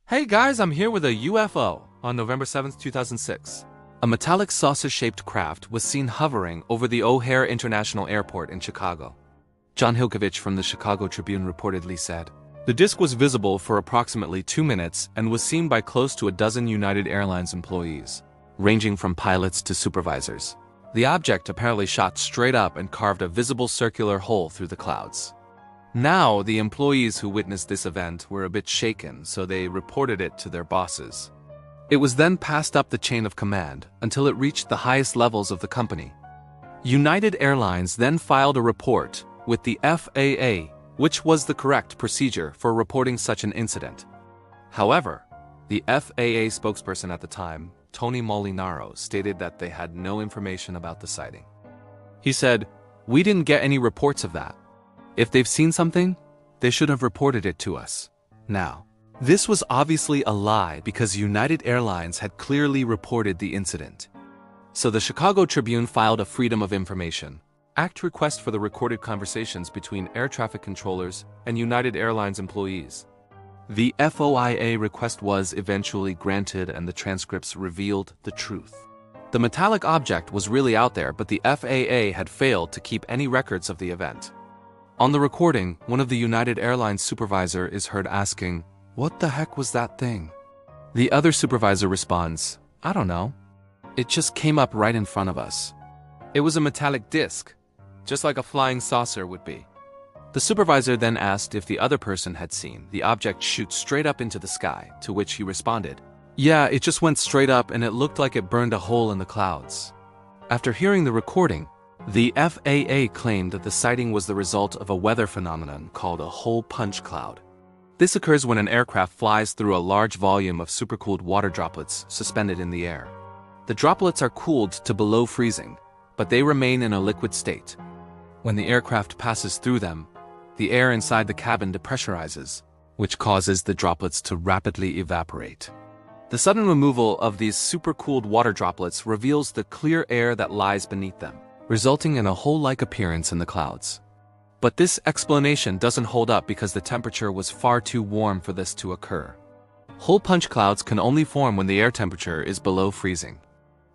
Hey guys, I'm here with a UFO on November 7th, 2006. A metallic saucer-shaped craft was seen hovering over the O'Hare International Airport in Chicago. Jon Hilkevitch from the Chicago Tribune reportedly said, "The disk was visible for approximately 2 minutes and was seen by close to a dozen United Airlines employees, ranging from pilots to supervisors. The object apparently shot straight up and carved a visible circular hole through the clouds." Now, the employees who witnessed this event were a bit shaken, so they reported it to their bosses. It was then passed up the chain of command until it reached the highest levels of the company. United Airlines then filed a report with the FAA, which was the correct procedure for reporting such an incident. However, the FAA spokesperson at the time, Tony Molinaro, stated that they had no information about the sighting. He said, "We didn't get any reports of that. If they've seen something, they should have reported it to us." Now, this was obviously a lie because United Airlines had clearly reported the incident. So the Chicago Tribune filed a Freedom of Information Act request for the recorded conversations between air traffic controllers and United Airlines employees. The FOIA request was eventually granted and the transcripts revealed the truth. The metallic object was really out there, but the FAA had failed to keep any records of the event. On the recording, one of the United Airlines supervisor is heard asking, "What the heck was that thing?" The other supervisor responds, "I don't know. It just came up right in front of us. It was a metallic disc, just like a flying saucer would be." The supervisor then asked if the other person had seen the object shoot straight up into the sky, to which he responded, "Yeah, it just went straight up and it looked like it burned a hole in the clouds." After hearing the recording, the FAA claimed that the sighting was the result of a weather phenomenon called a hole punch cloud. This occurs when an aircraft flies through a large volume of supercooled water droplets suspended in the air. The droplets are cooled to below freezing, but they remain in a liquid state. When the aircraft passes through them, the air inside the cabin depressurizes, which causes the droplets to rapidly evaporate. The sudden removal of these supercooled water droplets reveals the clear air that lies beneath them, resulting in a hole-like appearance in the clouds. But this explanation doesn't hold up because the temperature was far too warm for this to occur. Hole punch clouds can only form when the air temperature is below freezing.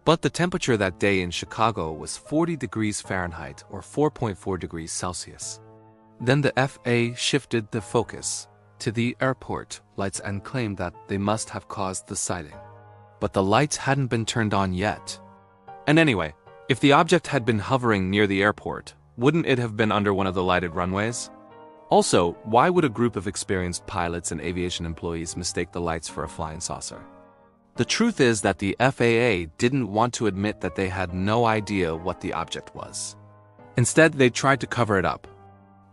But the temperature that day in Chicago was 40 degrees Fahrenheit or 4.4 degrees Celsius. Then the FAA shifted the focus to the airport lights and claimed that they must have caused the sighting. But the lights hadn't been turned on yet. And anyway, if the object had been hovering near the airport, wouldn't it have been under one of the lighted runways? Also, why would a group of experienced pilots and aviation employees mistake the lights for a flying saucer? The truth is that the FAA didn't want to admit that they had no idea what the object was. Instead, they tried to cover it up.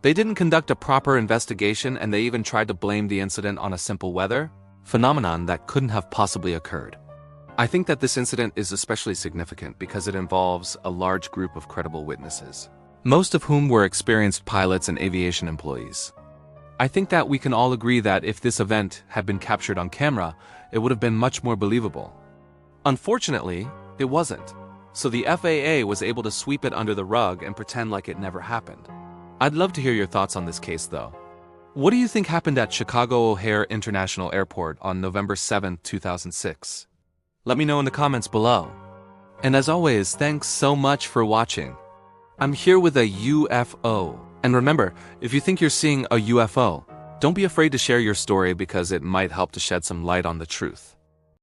They didn't conduct a proper investigation, and they even tried to blame the incident on a simple weather phenomenon that couldn't have possibly occurred. I think that this incident is especially significant because it involves a large group of credible witnesses, most of whom were experienced pilots and aviation employees. I think that we can all agree that if this event had been captured on camera, it would have been much more believable. Unfortunately, it wasn't, so the FAA was able to sweep it under the rug and pretend like it never happened. I'd love to hear your thoughts on this case, though. What do you think happened at Chicago O'Hare International Airport on November 7, 2006? Let me know in the comments below. And as always, thanks so much for watching. I'm here with a UFO. And remember, if you think you're seeing a UFO, don't be afraid to share your story because it might help to shed some light on the truth.